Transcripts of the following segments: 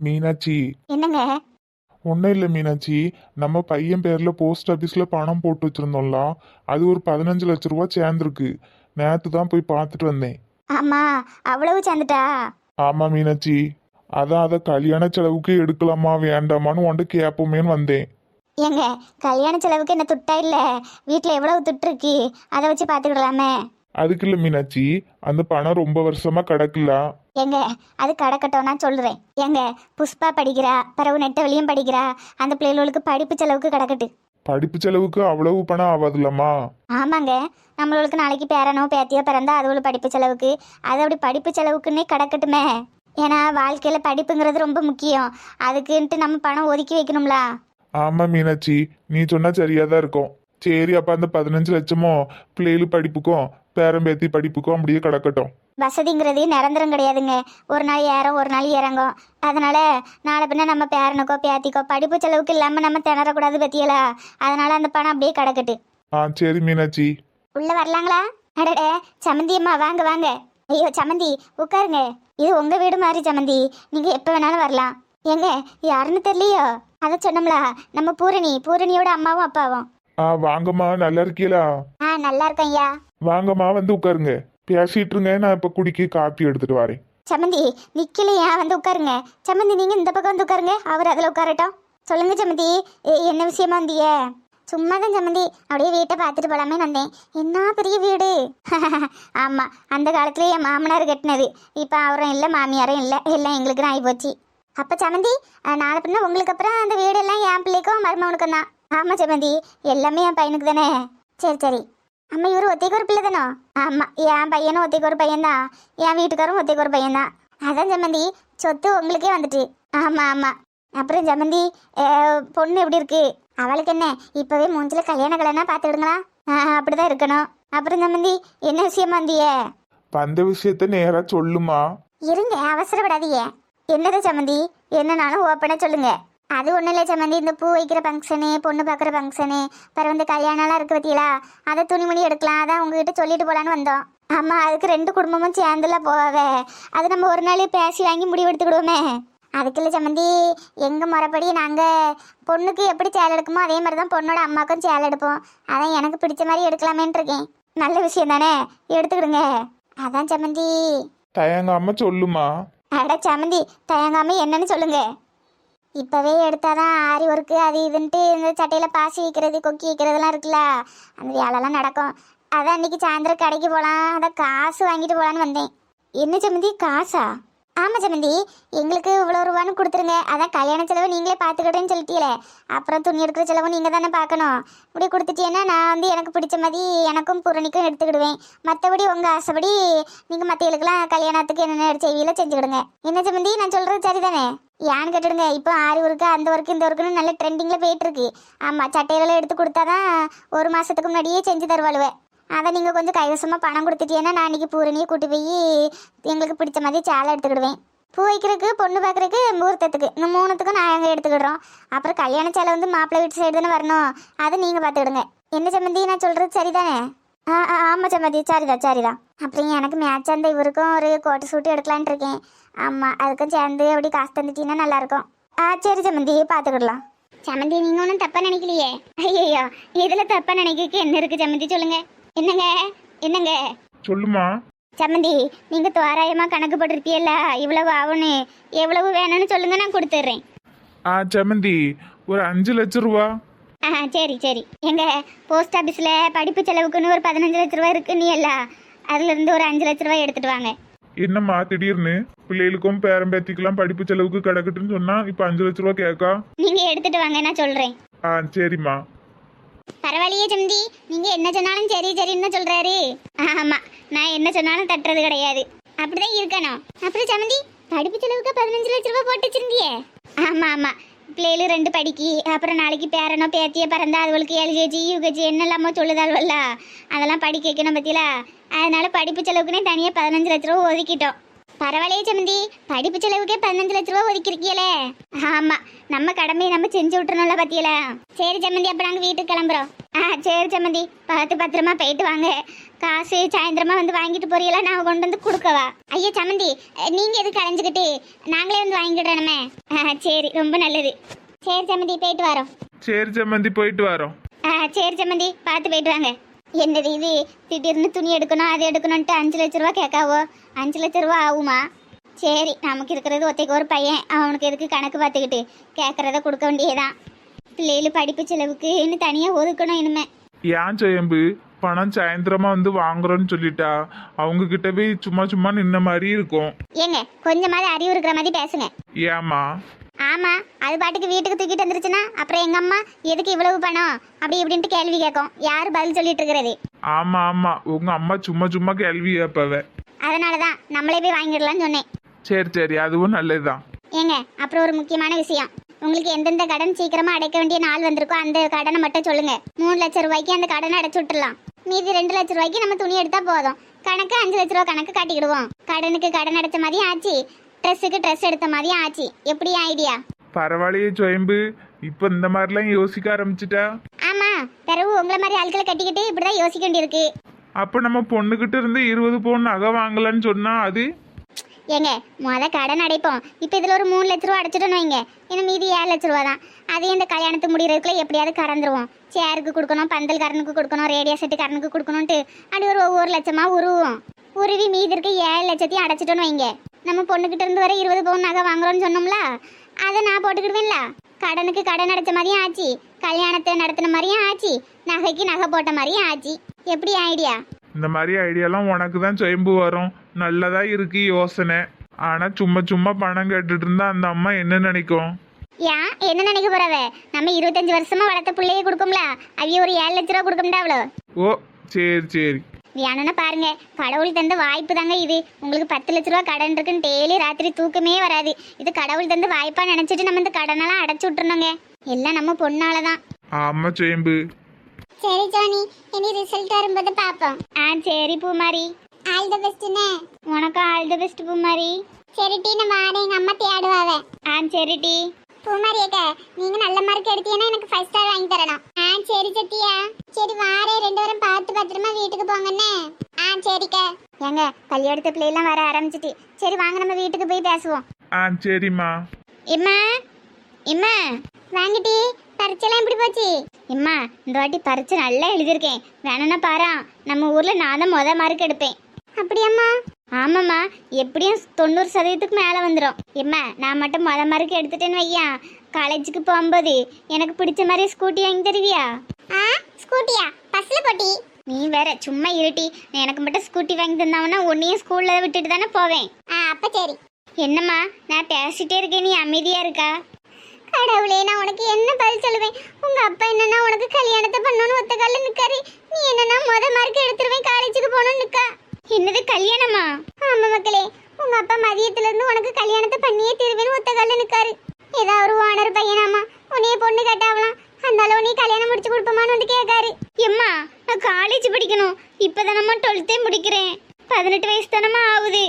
மீனாட்சி, என்னங்க? ஒன்றும் இல்லை மீனாட்சி. நம்ம பையன் பேர்ல போஸ்ட் ஆஃபீஸ்ல பணம் போட்டு வச்சிருந்தோம்ல, அது ஒரு 15 லட்ச ரூபா சேர்ந்துருக்கு. நேற்று தான் போய் பார்த்துட்டு வந்தேன். ஆமா, அவ்வளவு சேர்ந்துட்டா? ஆமா மீனாட்சி, அதான் அதை கல்யாண செலவுக்கு எடுக்கலாமா வேண்டாமான்னு உன்ட்டு கேட்போமேன்னு வந்தேன். ஏங்க, கல்யாண செலவுக்கு என்ன துட்டா இல்ல? வீட்டில் எவ்வளவு துட்டு இருக்கு, அதை வச்சு பார்த்துக்கிடலாமே. அதுக்கு இல்லை மீனாட்சி, அந்த பணம் ரொம்ப வருஷமா கிடக்குல. ஏங்க, அது கிடக்கட்டும், நான் சொல்றேன். ஏங்க, புஷ்பா படிக்கிறா, பிறகு நெட்டவழியும் படிக்கிறா, அந்த பிள்ளைகளுக்கு படிப்பு செலவுக்கு கிடக்கட்டு. படிப்பு செலவுக்கு அவ்வளவு பணம் ஆகாதுல்லம்மா. ஆமாங்க, நம்மளுக்கு நாளைக்கு பேரனோ பேத்தியோ பிறந்தா அதுவும் படிப்பு செலவுக்கு, அது அப்படி படிப்பு செலவுக்குன்னே கிடக்கட்டுமே. ஏன்னா வாழ்க்கையில் படிப்புங்கிறது ரொம்ப முக்கியம். அதுக்குன்ட்டு நம்ம பணம் ஒதுக்கி வைக்கணும்ல. ஆமா மீனாட்சி, நீ சொன்னா சரியா தான் இருக்கும். சரி, அப்ப அந்த 15 லட்சமும் பிள்ளைகள் படிப்புக்கும் பேரம்பேத்தி படிப்புக்கும் அப்படியே கிடக்கட்டும். வசதிங்கிறது நிரந்தரம் கிடையாதுங்க. ஒரு நாள் ஏறும், ஒரு நாள் இறங்கும். அதனால நாளை பின்ன நம்ம பேரனுக்கோ பேத்திக்கோ படிப்பு செலவுக்கு இல்லாமல் நம்ம திணறக்கூடாது பத்தியலா. அதனால அந்த பணம் அப்படியே கிடக்கட்டு. சரி மீனாட்சி. உள்ள வரலாங்களா? அடடே, சமந்தி அம்மா வாங்க வாங்க. ஐயோ சமந்தி, உட்காருங்க. இது உங்க வீடு மாதிரி சமந்தி, நீங்க எப்ப வேணாலும் வரலாம். ஏங்க, யாருன்னு தெரியலையோ? அதை சொன்னோம்ல, நம்ம பூரணியோட அம்மாவும் அப்பாவும். வாங்கம்மா, நல்லா இருக்கீங்களா? நல்லா இருக்கேன் ஐயா. வாங்கம்மா, வந்து உட்காருங்க. பேசிட்டு இருங்க, நான் இப்ப குடிக்க காப்பி எடுத்துட்டு வரேன். சமந்தி நிக்கலையா? வந்து உட்காருங்க. சமந்தி நீங்க இந்த பக்கம் வந்து உட்காருங்க, அவர் அதில் உட்காரட்டும். சொல்லுங்க சமந்தி, என்ன விஷயமா வந்தீங்க? சும்மா தான் சமந்தி, அப்படியே வீட்டை பார்த்துட்டு போலாமே வந்தேன். என்ன பெரிய வீடு! ஆமா, அந்த காலத்துல என் மாமனார் கட்டினது. இப்போ அவரும் இல்லை, மாமியாரும் இல்லை, எல்லாம் எங்களுக்கு ஆகி போச்சு. அப்ப சமந்தி, நாளை பின்ன உங்களுக்கு அப்புறம் அந்த வீடெல்லாம் என் பிள்ளைக்கும் மருமகனுக்கும் தான். ஆமா சமந்தி, எல்லாமே என் பையனுக்கு தானே. சரி சரி. அம்மா, இவரு ஒத்தைக்கு ஒரு பிள்ளை தானோ? ஆமா, என் பையனும் ஒத்தைக்கு ஒரு பையன் தான், என் வீட்டுக்காரும் ஒத்தைக்கு ஒரு பையன் தான். அதான் சம்மந்தி, சொத்து உங்களுக்கே வந்துட்டு. ஆமா ஆமா. அப்புறம் சம்மந்தி, பொண்ணு எப்படி இருக்கு? அவளுக்கு என்ன, இப்பவே மூஞ்சில கல்யாண கல்யாணம் பார்த்துக்கிடுங்களா? அப்படிதான் இருக்கணும். அப்புறம் சம்மந்தி, என்ன விஷயமா வந்திய? வந்த விஷயத்த நேரா சொல்லுமா. இருங்க, அவசரப்படாதீங்க. என்னது சம்மந்தி, என்னன்னாலும் ஓப்பனா சொல்லுங்க. அது ஒன்றும் இல்லை சம்மந்தி, இந்த பூ வைக்கிற ஃபங்க்ஷனு, பொண்ணு பார்க்குற ஃபங்க்ஷனு, பிறகு இந்த கல்யாணம்லாம் இருக்கு பத்தியலா, அதை துணிமணி எடுக்கலாம், அதான் உங்ககிட்ட சொல்லிட்டு போகலான்னு வந்தோம். ஆமாம், அதுக்கு 2 குடும்பமும் சேர்ந்துலாம் போவே. அது நம்ம ஒரு நாள் பேசி வாங்கி முடிவு எடுத்துக்கிடுவோமே. அதுக்கு இல்லை சம்மந்தி, எங்கள் முறைப்படி நாங்கள் பொண்ணுக்கு எப்படி சேலை எடுக்குமோ அதே மாதிரி தான் பொண்ணோட அம்மாவுக்கும் சேலை எடுப்போம். அதான் எனக்கு பிடிச்ச மாதிரி எடுக்கலாமேன்னு இருக்கேன். நல்ல விஷயம் தானே, எடுத்துக்கிடுங்க. அதான் சம்மந்தி. தயங்காம சொல்லுமா. அட சம்மந்தி, தயங்காம என்னன்னு சொல்லுங்க. இப்போவே எடுத்தாதான் ஆரி ஒர்க்கு அது இதுன்ட்டு இந்த சட்டையில் பாசி வைக்கிறது, கொக்கி வைக்கிறதுலாம் இருக்குல்ல, அந்த வேலைலாம் நடக்கும். அதான் இன்னைக்கு சாயந்தரம் கடைக்கு போகலாம், அதான் காசு வாங்கிட்டு போகலான்னு வந்தேன். என்ன சம்மந்தி, காசா? ஆமாம் சம்மந்தி, எங்களுக்கு இவ்வளோ ரூபான்னு கொடுத்துருங்க. அதான் கல்யாண செலவு நீங்களே பார்த்துக்கிட்டேன்னு சொல்லிட்டீங்களே, அப்புறம் துணி எடுக்கிற செலவு நீங்கள் தானே பார்க்கணும். இப்படி கொடுத்துட்டீங்கன்னா நான் வந்து எனக்கு பிடிச்ச மாதிரி எனக்கும் பூரணிக்கும் எடுத்துக்கிடுவேன். மற்றபடி உங்கள் ஆசைப்படி நீங்கள் மற்றவங்களுக்குலாம் கல்யாணத்துக்கு என்னென்ன செய்வியில் செஞ்சுக்கிடுங்க. என்ன சம்மந்தி, நான் சொல்கிறது சரிதானே? ஏன்னு கேட்டுடுங்க, இப்போ ஆரி ஒர்க்கு அந்த ஒர்க்கு இந்த ஒர்க்குன்னு நல்ல ட்ரெண்டிங்கில் போயிட்டுருக்கு. ஆமாம், சட்டையிலலாம் எடுத்து கொடுத்தாதான் 1 மாதத்துக்கு முன்னாடியே செஞ்சு தருவாளுவேன். அதை நீங்கள் கொஞ்சம் கைவசமாக பணம் கொடுத்துட்டீங்கன்னா நான் இன்றைக்கி பூரணியை கூட்டி போய் எங்களுக்கு பிடிச்ச மாதிரி சேலை எடுத்துக்கிடுவேன். பூ வைக்கிறதுக்கு, பொண்ணு பார்க்குறதுக்கு, முகூர்த்தத்துக்கு, இந்த 3த்துக்கும் நான் எங்கே எடுத்துக்கிடுறோம். அப்புறம் கல்யாண சேலை வந்து மாப்பிள்ளை வீட்டு சைடு தானே வரணும், அதை நீங்கள் பார்த்துக்கிடுங்க. என்ன சம்மந்தி, நான் சொல்கிறது சரிதானே? ஆமாம் சம்மந்தி, சரிதான். அப்புறம் எனக்கு மேட்ச் அந்த இவருக்கும் ஒரு கோட்டு சூட்டு எடுக்கலான்ட்டு இருக்கேன். ஆமாம், அதுக்கும் சேர்ந்து அப்படி காசு தந்துட்டீங்கன்னா நல்லாயிருக்கும். சரி சம்மந்தி, பார்த்துக்கிடலாம். சம்மந்தி, நீங்கள் ஒன்றும் தப்பாக நினைக்கலையே? ஐயோ, இதில் தப்பாக நினைக்கிறதுக்கு என்ன இருக்குது சம்மந்தி, சொல்லுங்கள். என்னங்க சொல்லுமா. சம்மந்தி, நீங்கள் தோராயமாக கணக்கு போட்டிருப்பீல்ல, இவ்வளவு ஆகும்னு, எவ்வளவு வேணும்னு சொல்லுங்க, நான் கொடுத்துட்றேன். சமந்தி, ஒரு 5 லட்ச ரூபா. சரி. எங்க போஸ்ட் ஆஃபீஸில் படிப்பு செலவுக்குன்னு ஒரு 15 லட்ச ரூபா இருக்கு, நீ எல்லாம் அதுலேருந்து ஒரு 5 லட்ச ரூபாய் எடுத்துட்டு வாங்க. என்னம்மா திடீர்னு பிள்ளைகளுக்கும் பேரம்பேத்திக்கெல்லாம் படிப்பு செலவுக்கு கிடக்கட்டுன்னு சொன்னா இப்ப 5 லட்ச ரூபா கேட்கா? நீங்க எடுத்துட்டு வாங்க, நான் சொல்றேன். சரிம்மா. பரவாயில்லையே சமந்தி, நீங்க என்ன சொன்னாலும் சரின்னு சொல்றாரு. ஆமா, நான் என்ன சொன்னாலும் தட்டுறது கிடையாது, அப்படிதான் இருக்கணும். அப்புறம் சமந்தி, படிப்பு செலவுக்கு 15 லட்ச ரூபாய் போட்டு வச்சிருந்தியே? ஆமா, பிள்ளைகளும் 2 படிக்கி, அப்புறம் நாளைக்கு பேரனோ பேத்தியோ பிறந்தா அதுகளுக்கு LKG UKG என்னெல்லாமோ சொல்லுதாள்வல்ல, அதெல்லாம் படிக்க வைக்கணும் பத்தியில. அதனால படிப்பு செலவுக்குன்னே தனியாக 15 லட்ச ரூபா ஒதுக்கிட்டோம். பரவாயில்லையே சமந்தி, படிப்பு செலவுக்கே 15 லட்ச ரூபா ஒதுக்கிருக்கீங்களே. ஆமா, நம்ம கடமையை நம்ம செஞ்சு விட்டுறணும்ல பத்தியல. சரி சமந்தி, அப்ப நாங்க வீட்டுக்கு கிளம்புறோம். சரி சமந்தி, பார்த்து பத்திரமா போயிட்டு வாங்க. காசு சாயந்தரமா வந்து வாங்கிட்டு போறீங்களா, நான் கொண்டு வந்து கொடுக்கவா? ஐயா சமந்தி, நீங்க எதுக்கு அலைஞ்சுக்கிட்டு, நாங்களே வந்து வாங்கிடுறோமே. சரி, ரொம்ப நல்லது. சரி சமந்தி, போயிட்டு வரோம். சரி சம்மந்தி, போயிட்டு வரோம். சரி சமந்தி, பார்த்து போயிட்டு வாங்க. என்னது இது, திடீர்னு துணி எடுக்கணும் அது எடுக்கணும்ட்டு 5 லட்ச ரூபா கேட்காவோ? 5 லட்ச ரூபா ஆகுமா? சரி, நமக்கு இருக்கிறது ஒத்தைக்கு ஒரு பையன், அவனுக்கு எதுக்கு கணக்கு பார்த்துக்கிட்டு கேட்குறத கொடுக்க வேண்டியதான். பிள்ளைகள் படிப்பு செலவுக்கு இன்னும் தனியாக ஒதுக்கணும் இனிமே. ஏன் சுயம்பு, பணம் சாயந்தரமா வந்து வாங்குறோன்னு சொல்லிட்டா அவங்க கிட்ட போய் சும்மா சும்மா நின்ன மாதிரி இருக்கும். ஏங்க, கொஞ்சமாவது அறிவு இருக்கிற மாதிரி பேசுங்க. ஏமா? ஆமா, அது பாட்டுக்கு வீட்டுக்கு தூக்கிட்டு வந்துருச்சுன்னா அப்புறம் எங்க அம்மா எதுக்கு இவ்வளவு பணம் அப்படி இப்படின்ட்டு கேள்வி கேட்கும். யாரு பதில் சொல்லிட்டு இருக்கிறது? ஆமா ஆமா, உங்க அம்மா சும்மா சும்மா கேள்வி கேட்பவ. அதனாலதான் நம்மளே போய் வாங்கிடலாம்னு சொன்னேன். சரி சரி, அதுவும் நல்லதுதான். ஏங்க, அப்புறம் ஒரு முக்கியமான விஷயம், உங்களுக்கு எந்தெந்த கடன் சீக்கிரமா அடைக்க வேண்டிய நாள் வந்திருக்கோ அந்த கடனை மட்டும் சொல்லுங்க. 3 லட்சம் ரூபாய்க்கு அந்த கடனை அடைச்சு விட்டுலாம். மீதி 2 லட்சம் ரூபாய்க்கு நம்ம துணி எடுத்தா போதும். கணக்கு 5 லட்ச ரூபா கணக்கு காட்டிக்கிடுவோம். கடனுக்கு கடன் அடைச்ச மாதிரியும் ஆச்சு, ட்ரெஸ்ஸுக்கு ட்ரெஸ் எடுத்த மாதிரியும் ஆச்சு. எப்படி ஐடியா? பரவாயில்லையே சுயம்பு, இப்ப இந்த மாதிரிலாம் யோசிக்க ஆரம்பிச்சுட்டா. ஆமா, பிறகு உங்களை மாதிரி ஆட்களை கட்டிக்கிட்டு இப்படிதான் யோசிக்க வேண்டியிருக்கு. அப்ப நம்ம பொண்ணுகிட்ட இருந்து 20 பவுன் நகை வாங்கலான்னு சொன்னா அது? ஏங்க, கடன் அடைப்போம். இப்போ இதில் ஒரு 3 லட்ச ரூபா அடைச்சிட்டோன்னு வைங்க, இன்னும் மீதி 7 லட்ச ரூபா தான். அதையும் இந்த கல்யாணத்து முடிகிறதுக்குள்ள எப்படியாவது கறந்துருவோம். சேருக்கு கொடுக்கணும், பந்தல் காரனுக்கு கொடுக்கணும், ரேடியோ செட்டு காரனுக்கு கொடுக்கணும்ட்டு அப்படி ஒரு ஒவ்வொரு லட்சமா உருவோம். உருவி மீதி இருக்க 7 லட்சத்தையும் அடைச்சிட்டோன்னு வைங்க, நம்ம பொண்ணுகிட்ட இருந்து வர 20 பவுன் நகை வாங்குறோம்னு சொன்னோம்ல, அதை நான் போட்டுக்கிடுவேன்ல. கடனுக்கு கடன் அடைச்ச மாதிரியும் ஆச்சு, கல்யாணத்தை நடத்தின மாதிரியும் ஆச்சு, நகைக்கு நகை போட்ட மாதிரியும் ஆச்சு. எப்படி ஐடியா? இந்த மாதிரி ஐடியாலாம் உனக்கு தான் சுயம்பு வரும். நல்லதா இருக்கு யோசனை. ஆனா சும்மா சும்மா பணம் கேட்டுட்டு இருந்தா அந்த அம்மா என்ன நினைக்கும்? ஏன் என்ன நினைக்க போறவ? நம்ம 25 வருஷமா வளர்த்த பிள்ளைய கொடுக்கும்ல, அவைய ஒரு 7 லட்ச ரூபா கொடுக்கும்டா அவ்வளோ. ஓ சரி சரி. வேணும்னா பாருங்க, கடவுள் தந்த வாய்ப்பு தாங்க இது. உங்களுக்கு 10 லட்ச ரூபா கடன் இருக்குன்னு டெய்லி ராத்திரி தூக்கமே வராது. இது கடவுள் தந்த வாய்ப்பா நினைச்சிட்டு நம்ம இந்த கடனெல்லாம் அடைச்சு விட்டுருணுங்க. எல்லாம் நம்ம பொண்ணாலதான். ஆமா சுயம்பு. சரி ஜானி, இனி ரிசல்ட் வரும்போது பாப்போம். சரி பூமாரி, ஆல் தி பெஸ்ட்னே. உனக்கு ஆல் தி பெஸ்ட் பூமாரி. சரி டீ, நம்ம வாரேன், எங்க அம்மா தேடுவாவே. சரி டீ. பூமாரி அக்கா, நீங்க நல்ல மார்க் எடுத்தீங்கன்னா எனக்கு 5 ஸ்டார் வாங்கி தரணும். சரி சத்தியா. சரி வாரே, 2 பேரும் பார்த்து பத்திரமா வீட்டுக்கு போங்கண்ணே. சரிக்கா. ஏங்க, கல்யாணத்து பிள்ளைலாம் வர ஆரம்பிச்சிட்டு. சரி வாங்க நம்ம வீட்டுக்கு போய் பேசுவோம். சரிம்மா. இம்மா இம்மா வாங்கிட்டி, பரீட்சைலாம் எப்படி போச்சு? இம்மா, இந்த வாட்டி பரீட்சை நல்லா எழுதியிருக்கேன். வேணும்னா பாரா, நம்ம ஊர்ல நான் தான் மொதல் மார்க் எடுப்பேன். அப்படியாம்மா? ஆமாம்மா, எப்படியும் 90% மேலே வந்துடும். இம்மா, நான் மட்டும் மொதல் மார்க் எடுத்துட்டேன்னு வையா, காலேஜுக்கு போகும்போது எனக்கு பிடிச்ச மாதிரி ஸ்கூட்டி வாங்கி தருவியா? ஸ்கூட்டியா? பஸ்ல போட்டி? நீ வேற சும்மா இருட்டி. எனக்கு மட்டும் ஸ்கூட்டி வாங்கி தந்தாங்கன்னா உன்னையும் ஸ்கூல்ல விட்டுட்டு தானே போவேன். அப்ப சரி. என்னம்மா, நான் பேசிட்டே இருக்கேன், நீ அமைதியா இருக்கா? கடவுளே, நான் உனக்கு என்ன பதில் சொல்லுவேன்? உங்க அப்பா என்னன்னா உனக்கு கல்யாணத்தை பண்ணணும்னு ஒத்த காலில் நிக்காரு, நீ என்னன்னா மொதல் மார்க் எடுத்துருவேன் காலேஜுக்கு போகணும்னு நிக்கா. என்னது கல்யாணமா? ஆமா மக்களே, உங்க அப்பா மதியத்துல இருந்து உனக்கு கல்யாணத்தை பண்ணியே தருவேன்னு ஒத்த காலில் நிக்காரு. ஏதாவது ஒரு ஓனர் பையனாமா உன்னைய பொண்ணு கேட்டாவலாம், அந்த அளவு நீ கல்யாணம் முடிச்சு கொடுப்போமான்னு வந்து கேட்காரு. எம்மா, நான் காலேஜ் படிக்கணும், இப்பதானம்மா 12th முடிக்கிறேன். 18 வயசு தானம்மா ஆகுது.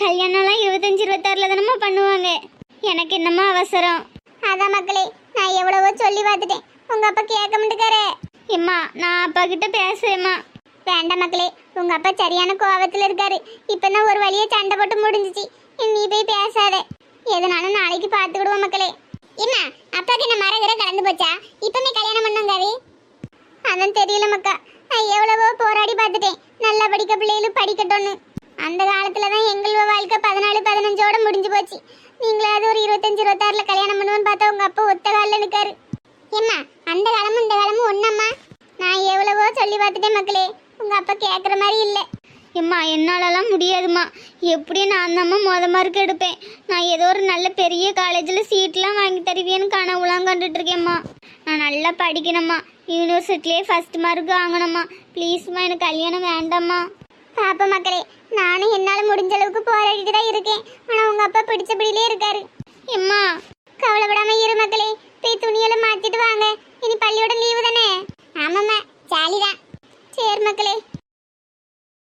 கல்யாணம்லாம் 25 26ல தானம்மா பண்ணுவாங்க. எனக்கு என்னம்மா அவசரம்? அதான் மக்களே, நான் எவ்வளவோ சொல்லி பார்த்துட்டேன், உங்க அப்பா கேட்க மாட்டேக்காரே. எம்மா, நான் அப்பா கிட்ட பேசுறேம்மா. வேண்டாம் மக்களே, உங்க அப்பா சரியான கோவத்துல இருக்காரு. இப்பதான் ஒரு வழியா சண்டை போட்டு முடிஞ்சிச்சு, நீ போய் பேசாத. எதனாலும் நாளைக்கு பார்த்துக்கிடுவோம் மக்களே. என்ன அப்பாக்கு என்ன மரகிற கலந்து போச்சா? இப்பமே கல்யாணம் பண்ணுங்காரு? அதான் தெரியல மக்கா, நான் எவ்வளவோ போராடி பார்த்துட்டேன், நல்லா படிக்க பிள்ளைகளும் படிக்கட்டும்னு. அந்த காலத்துல தான் எங்களோட வாழ்க்கை 14 15ஓட முடிஞ்சு போச்சு. நீங்களாவது ஒரு 25 26ல கல்யாணம் பண்ணுவோன்னு பார்த்தா உங்க அப்பா ஒத்த காலில் நிற்காரு. ஏம்மா, அந்த காலமும் இந்த காலமும் ஒன்னம்மா. நான் எவ்வளவோ சொல்லி பார்த்துட்டேன் மக்களே, உங்க அப்பா கேட்குற மாதிரி இல்லை. எம்மா, என்னாலலாம் முடியாதும்மா. எப்படியும் நான் தான்மா மொதல் மார்க் எடுப்பேன். நான் ஏதோ ஒரு நல்ல பெரிய காலேஜில் சீட்லாம் வாங்கி தருவேன்னு கனவுலாம் கண்டுட்டு இருக்கேம்மா. நான் நல்லா படிக்கணும்மா, யூனிவர்சிட்டிலே ஃபர்ஸ்ட் மார்க் வாங்கணும்மா. ப்ளீஸ்மா, எனக்கு கல்யாணம் வேண்டாம்மா. பாப்பா மக்களே, நானும் என்னால் முடிஞ்ச அளவுக்கு போராடிட்டு தான் இருக்கேன். ஆனால் உங்கள் அப்பா பிடிச்சபடியிலே இருக்காரு. எம்மா, கவலைப்படாம இரு மக்களே, போய் துணியெல்லாம் மாற்றிட்டு வாங்க. இனி பள்ளியோட லீவு தானே? ஆமாம்மா, ஜாலி தான். சரி மக்களே.